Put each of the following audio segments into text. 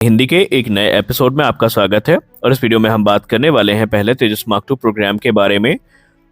हिंदी के एक नए एपिसोड में आपका स्वागत है। और इस वीडियो में हम बात करने वाले हैं पहले तेजस मार्क 2 प्रोग्राम के बारे में।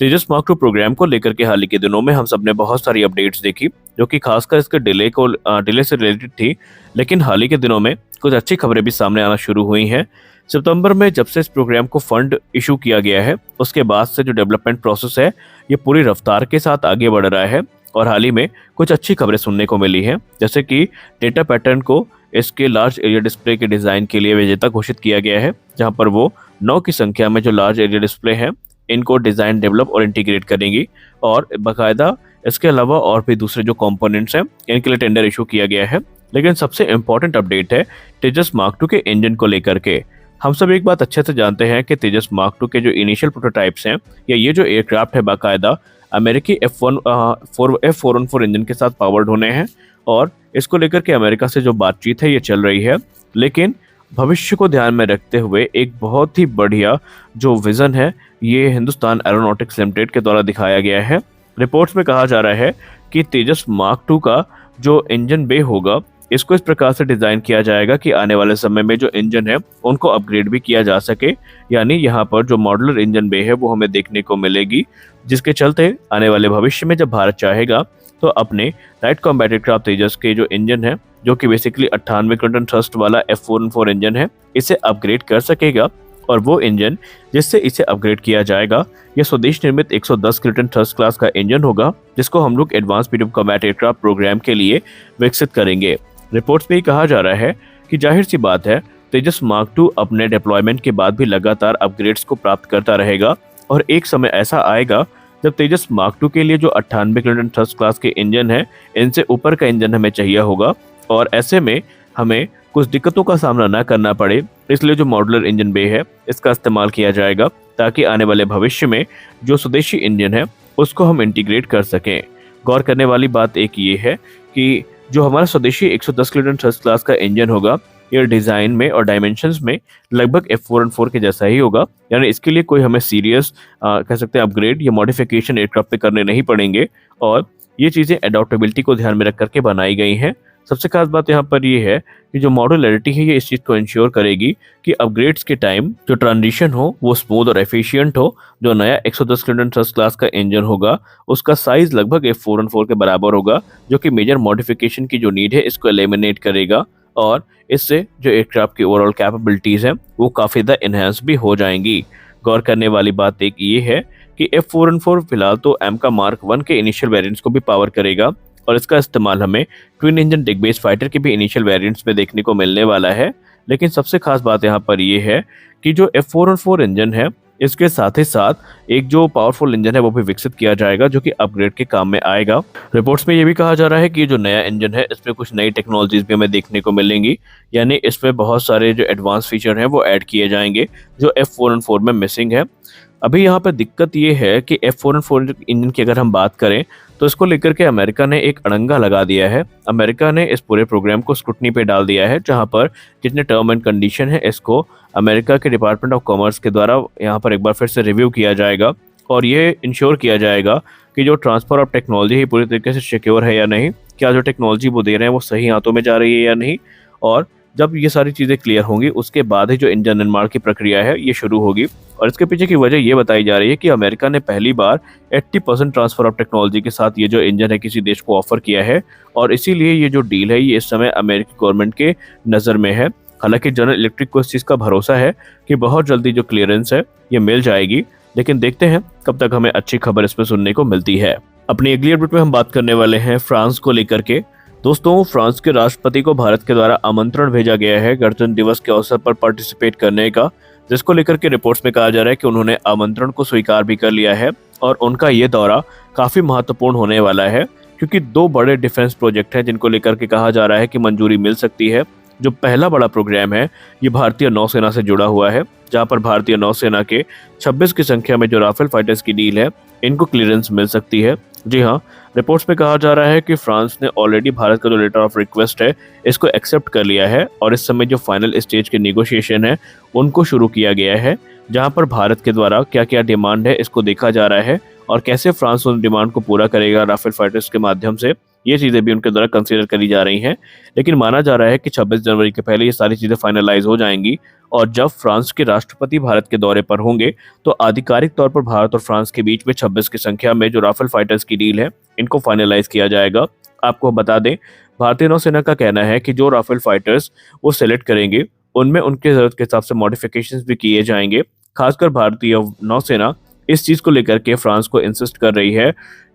तेजस मार्क 2 प्रोग्राम को लेकर के हाल ही के दिनों में हम सब ने बहुत सारी अपडेट्स देखी, जो कि खासकर इसके डिले से रिलेटेड थी। लेकिन हाल ही के दिनों में कुछ अच्छी खबरें भी सामने आना शुरू हुई हैं। सितंबर में जब से इस प्रोग्राम को फंड इशू किया गया है, उसके बाद से जो डेवलपमेंट प्रोसेस है ये पूरी रफ्तार के साथ आगे बढ़ रहा है। और हाल ही में कुछ अच्छी खबरें सुनने को मिली हैं, जैसे कि डेटा पैटर्न को इसके लार्ज एरिया डिस्प्ले के डिज़ाइन के लिए विजेता घोषित किया गया है, जहां पर वो 9 की संख्या में जो लार्ज एरिया डिस्प्ले हैं इनको डिज़ाइन, डेवलप और इंटीग्रेट करेंगी। और बाकायदा इसके अलावा और भी दूसरे जो कंपोनेंट्स हैं इनके लिए टेंडर इशू किया गया है। लेकिन सबसे इम्पोर्टेंट अपडेट है तेजस मार्क 2 के इंजन को लेकर के। हम सब एक बात अच्छे से जानते हैं कि तेजस मार्क 2 के जो इनिशियल प्रोटोटाइप्स हैं या ये जो एयरक्राफ्ट है बाकायदा अमेरिकी F414 इंजन के साथ पावर्ड होने हैं। और इसको लेकर के अमेरिका से जो बातचीत है ये चल रही है। लेकिन भविष्य को ध्यान में रखते हुए एक बहुत ही बढ़िया जो विजन है ये हिंदुस्तान एरोनॉटिक्स लिमिटेड के द्वारा दिखाया गया है। रिपोर्ट्स में कहा जा रहा है कि तेजस मार्क 2 का जो इंजन बे होगा इसको इस प्रकार से डिज़ाइन किया जाएगा कि आने वाले समय में जो इंजन है उनको अपग्रेड भी किया जा सके। यानी यहाँ पर जो मॉड्यूलर इंजन बे है वो हमें देखने को मिलेगी, जिसके चलते आने वाले भविष्य में जब भारत चाहेगा तो अपने लाइट कॉम्बैट एयरक्राफ्ट तेजस के जो इंजन है, जो कि बेसिकली 98 किलोटन थ्रस्ट वाला F414 इंजन है, इसे अपग्रेड कर सकेगा। और वो इंजन जिससे इसे अपग्रेड किया जाएगा यह स्वदेश निर्मित 110 किलोटन थ्रस्ट क्लास का इंजन होगा, जिसको हम लोग advance medium combat aircraft program के लिए विकसित करेंगे। रिपोर्ट्स में ही कहा जा रहा है कि जाहिर सी बात है तेजस मार्क 2 अपने डिप्लॉयमेंट के बाद भी लगातार अपग्रेड्स को प्राप्त करता रहेगा। और एक समय ऐसा आएगा जब तेजस मार्क 2 के लिए जो 98 किलोटन थ्रस्ट क्लास के इंजन है इनसे ऊपर का इंजन हमें चाहिए होगा। और ऐसे में हमें कुछ दिक्कतों का सामना न करना पड़े, इसलिए जो मॉड्यूलर इंजन बे है इसका इस्तेमाल किया जाएगा, ताकि आने वाले भविष्य में जो स्वदेशी इंजन है उसको हम इंटीग्रेट कर सकें। गौर करने वाली बात एक ये है कि जो हमारा स्वदेशी 110 किलोटन थ्रस्ट क्लास का इंजन होगा ये डिज़ाइन में और डायमेंशंस में लगभग F414 के जैसा ही होगा। यानी इसके लिए कोई हमें सीरियस कह सकते हैं अपग्रेड या मॉडिफिकेशन एयरक्राफ्ट पे करने नहीं पड़ेंगे। और ये चीज़ें एडॉप्टेबिलिटी को ध्यान में रख करके बनाई गई हैं। सबसे खास बात यहाँ पर ये है कि जो मॉड्यूलरिटी है ये इस चीज़ को इंश्योर करेगी कि अपग्रेड्स के टाइम जो ट्रांजिशन हो वो स्मूथ और एफिशिएंट हो। जो नया 110 किलोटन थ्रस्ट क्लास का इंजन होगा उसका साइज लगभग F414 के बराबर होगा, जो कि मेजर मॉडिफिकेशन की जो नीड है इसको एलिमिनेट करेगा। और इससे जो एयरक्राफ्ट की ओवरऑल कैपेबिलिटीज़ हैं वो काफ़ी ज़्यादा इन्हेंस भी हो जाएंगी। गौर करने वाली बात एक ये है कि F414 फिलहाल तो एम का मार्क 1 के इनिशियल वेरिएंट्स को भी पावर करेगा, और इसका इस्तेमाल हमें ट्विन इंजन डिग बेस फाइटर के भी इनिशियल वेरिएंट्स में देखने को मिलने वाला है। लेकिन सबसे खास बात यहाँ पर ये है कि जो F414 इंजन है इसके साथ ही साथ एक जो पावरफुल इंजन है वो भी विकसित किया जाएगा, जो कि अपग्रेड के काम में आएगा। रिपोर्ट्स में ये भी कहा जा रहा है कि ये जो नया इंजन है इसमें कुछ नई टेक्नोलॉजीज भी हमें देखने को मिलेंगी। यानी इसमें बहुत सारे जो एडवांस फीचर हैं वो ऐड किए जाएंगे जो F414 में मिसिंग है। अभी यहाँ पर दिक्कत ये है कि F414 इंजन की अगर हम बात करें तो इसको लेकर के अमेरिका ने एक अड़ंगा लगा दिया है। अमेरिका ने इस पूरे प्रोग्राम को स्क्रूटनी पे डाल दिया है, जहां पर जितने टर्म एंड कंडीशन है इसको अमेरिका के डिपार्टमेंट ऑफ कॉमर्स के द्वारा यहाँ पर एक बार फिर से रिव्यू किया जाएगा। और ये इंश्योर किया जाएगा कि जो ट्रांसफर ऑफ टेक्नोलॉजी है पूरी तरीके से सिक्योर है या नहीं, क्या जो टेक्नोलॉजी वो दे रहे हैं वो सही हाथों में जा रही है या नहीं। और जब ये सारी चीज़ें क्लियर होंगी उसके बाद ही जो इंजन निर्माण की प्रक्रिया है ये शुरू होगी। और इसके पीछे की वजह ये बताई जा रही है कि अमेरिका ने पहली बार 80% ट्रांसफर ऑफ टेक्नोलॉजी के साथ ये जो इंजन है किसी देश को ऑफर किया है। और इसीलिए ये जो डील है ये इस समय अमेरिकी गवर्नमेंट के नज़र में है। हालांकि जनरल इलेक्ट्रिक को इस चीज़ का भरोसा है कि बहुत जल्दी जो क्लियरेंस है ये मिल जाएगी। लेकिन देखते हैं कब तक हमें अच्छी खबर इसमें सुनने को मिलती है। अपनी अगली अपडेट में हम बात करने वाले हैं फ्रांस को लेकर के। दोस्तों, फ्रांस के राष्ट्रपति को भारत के द्वारा आमंत्रण भेजा गया है गणतंत्र दिवस के अवसर पर पार्टिसिपेट करने का, जिसको लेकर के रिपोर्ट्स में कहा जा रहा है कि उन्होंने आमंत्रण को स्वीकार भी कर लिया है। और उनका ये दौरा काफ़ी महत्वपूर्ण होने वाला है, क्योंकि 2 बड़े डिफेंस प्रोजेक्ट हैं जिनको लेकर के कहा जा रहा है कि मंजूरी मिल सकती है। जो पहला बड़ा प्रोग्राम है ये भारतीय नौसेना से जुड़ा हुआ है, जहां पर भारतीय नौसेना के 26 की संख्या में जो राफेल फाइटर्स की डील है इनको क्लियरेंस मिल सकती है। जी हाँ, रिपोर्ट्स में कहा जा रहा है कि फ्रांस ने ऑलरेडी भारत का जो लेटर ऑफ रिक्वेस्ट है इसको एक्सेप्ट कर लिया है। और इस समय जो फाइनल स्टेज के नेगोशिएशन है उनको शुरू किया गया है, जहां पर भारत के द्वारा क्या क्या डिमांड है इसको देखा जा रहा है और कैसे फ्रांस उन डिमांड को पूरा करेगा राफेल फाइटर्स के माध्यम से, ये चीज़ें भी उनके द्वारा कंसीडर करी जा रही हैं। लेकिन माना जा रहा है कि 26 जनवरी के पहले ये सारी चीज़ें फाइनलाइज हो जाएंगी और जब फ्रांस के राष्ट्रपति भारत के दौरे पर होंगे तो आधिकारिक तौर पर भारत और फ्रांस के बीच में 26 की संख्या में जो राफेल फाइटर्स की डील है इनको फाइनलाइज किया जाएगा। आपको बता दें, भारतीय नौसेना का कहना है कि जो राफेल फाइटर्स वो सेलेक्ट करेंगे उनमें उनके जरूरत के हिसाब से मॉडिफिकेशंस भी किए जाएंगे। खासकर भारतीय नौसेना इस चीज़ को लेकर के फ्रांस को इंसिस्ट कर रही है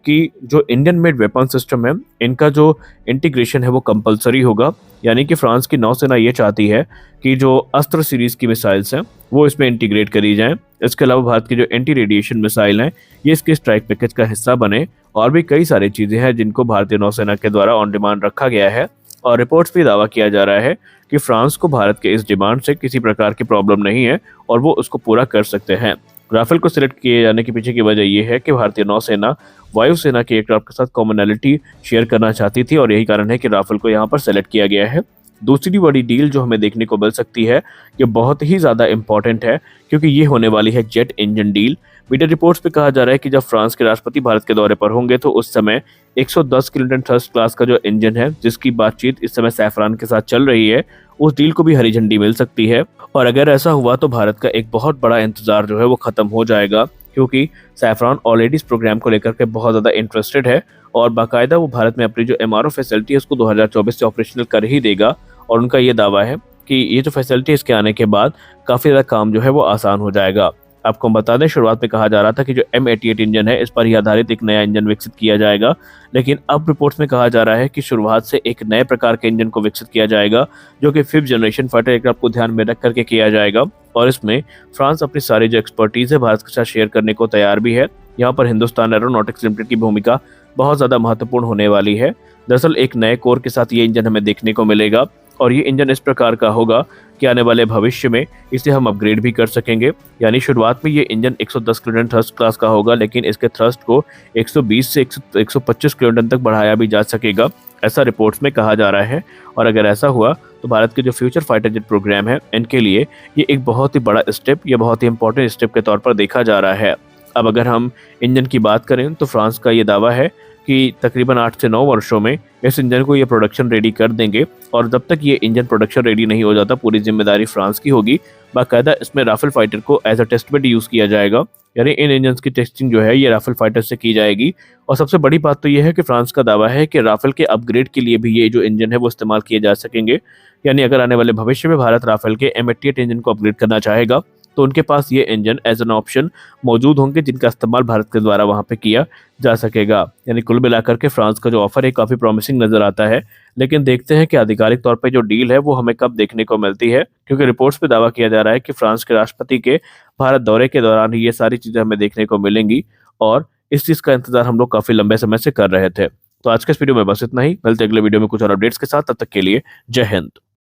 कि जो इंडियन मेड वेपन सिस्टम है इनका जो इंटीग्रेशन है वो कंपलसरी होगा। यानी कि फ्रांस की नौसेना ये चाहती है कि जो अस्त्र सीरीज की मिसाइल्स हैं वो इसमें इंटीग्रेट करी जाएं। इसके अलावा भारत की जो एंटी रेडिएशन मिसाइल हैं ये इसके स्ट्राइक पैकेज का हिस्सा बने और भी कई सारी चीज़ें हैं जिनको भारतीय नौसेना के द्वारा ऑन डिमांड रखा गया है। और रिपोर्ट्स भी दावा किया जा रहा है कि फ्रांस को भारत के इस डिमांड से किसी प्रकार की प्रॉब्लम नहीं है और वो उसको पूरा कर सकते हैं। राफेल को सिलेक्ट किए जाने के पीछे की वजह यह है कि भारतीय नौसेना वायुसेना के एयरक्राफ्ट के साथ कॉमनैलिटी शेयर करना चाहती थी और यही कारण है कि राफेल को यहाँ पर सेलेक्ट किया गया है। दूसरी बड़ी डील जो हमें देखने को मिल सकती है ये बहुत ही ज़्यादा इंपॉर्टेंट है क्योंकि ये होने वाली है jet engine deal. Media reports पे कहा जा रहा है कि जब फ्रांस के राष्ट्रपति भारत के दौरे पर होंगे तो उस समय 110 किलोटन थ्रस्ट क्लास का जो इंजन है जिसकी बातचीत इस समय सैफरान के साथ चल रही है उस डील को भी हरी झंडी मिल सकती है। और अगर ऐसा हुआ तो भारत का एक बहुत बड़ा इंतजार जो है वो खत्म हो जाएगा क्योंकि सैफरान ऑलरेडी इस प्रोग्राम को लेकर के बहुत ज़्यादा इंटरेस्टेड है और बाकायदा वो भारत में अपनी जो एमआरओ फैसिलिटी है उसको 2024 से ऑपरेशनल कर ही देगा। और उनका ये दावा है कि ये जो फैसिलिटी इसके आने के बाद काफ़ी ज़्यादा काम जो है वो आसान हो जाएगा। आपको हम बता दें, शुरुआत में कहा जा रहा था कि जो M88 इंजन है इस पर ही आधारित एक नया इंजन विकसित किया जाएगा, लेकिन अब रिपोर्ट्स में कहा जा रहा है कि शुरुआत से एक नए प्रकार के इंजन को विकसित किया जाएगा जो कि 5th जनरेशन फाइटर एयरक्राफ्ट को ध्यान में रख करके किया जाएगा। और इसमें फ्रांस अपनी सारी जो एक्सपर्टीज है भारत के साथ शेयर करने को तैयार भी है। यहाँ पर हिंदुस्तान एरोनॉटिक्स लिमिटेड की भूमिका बहुत ज़्यादा महत्वपूर्ण होने वाली है। दरअसल एक नए कोर के साथ ये इंजन हमें देखने को मिलेगा और ये इंजन इस प्रकार का होगा कि आने वाले भविष्य में इसे हम अपग्रेड भी कर सकेंगे। यानी शुरुआत में ये इंजन 110 किलोटन थ्रस्ट क्लास का होगा लेकिन इसके थ्रस्ट को 120 से 125 किलोटन तक बढ़ाया भी जा सकेगा, ऐसा रिपोर्ट्स में कहा जा रहा है। और अगर ऐसा हुआ तो भारत के जो फ्यूचर फाइटर जेट प्रोग्राम है इनके लिए ये एक बहुत ही बड़ा स्टेप, ये बहुत ही इंपॉर्टेंट स्टेप के तौर पर देखा जा रहा है। अब अगर हम इंजन की बात करें तो फ्रांस का ये दावा है कि तकरीबन 8 से 9 वर्षों में इस इंजन को ये प्रोडक्शन रेडी कर देंगे और जब तक ये इंजन प्रोडक्शन रेडी नहीं हो जाता पूरी जिम्मेदारी फ्रांस की होगी। बाकायदा इसमें राफेल फाइटर को as a test bed use किया जाएगा, यानी इन इंजन की टेस्टिंग जो है ये राफेल फाइटर से की जाएगी। और सबसे बड़ी बात तो ये है कि फ्रांस का दावा है कि राफेल के अपग्रेड के लिए भी ये जो इंजन है वो इस्तेमाल किए जा सकेंगे। यानी अगर आने वाले भविष्य में भारत राफेल के M88 इंजन को अपग्रेड करना चाहेगा तो उनके पास ये इंजन एज एन ऑप्शन मौजूद होंगे जिनका इस्तेमाल भारत के द्वारा वहां पे किया जा सकेगा। यानी कुल मिलाकर के फ्रांस का जो ऑफर है काफ़ी प्रॉमिसिंग नज़र आता है, लेकिन देखते हैं कि आधिकारिक तौर पे जो डील है वो हमें कब देखने को मिलती है, क्योंकि रिपोर्ट्स पे दावा किया जा रहा है कि फ्रांस के राष्ट्रपति के भारत दौरे के दौरान ही ये सारी चीज़ें हमें देखने को मिलेंगी और इस चीज़ का इंतजार हम लोग काफ़ी लंबे समय से कर रहे थे। तो आज के इस वीडियो में बस इतना ही, मिलते अगले वीडियो में कुछ और अपडेट्स के साथ, तब तक के लिए जय हिंद।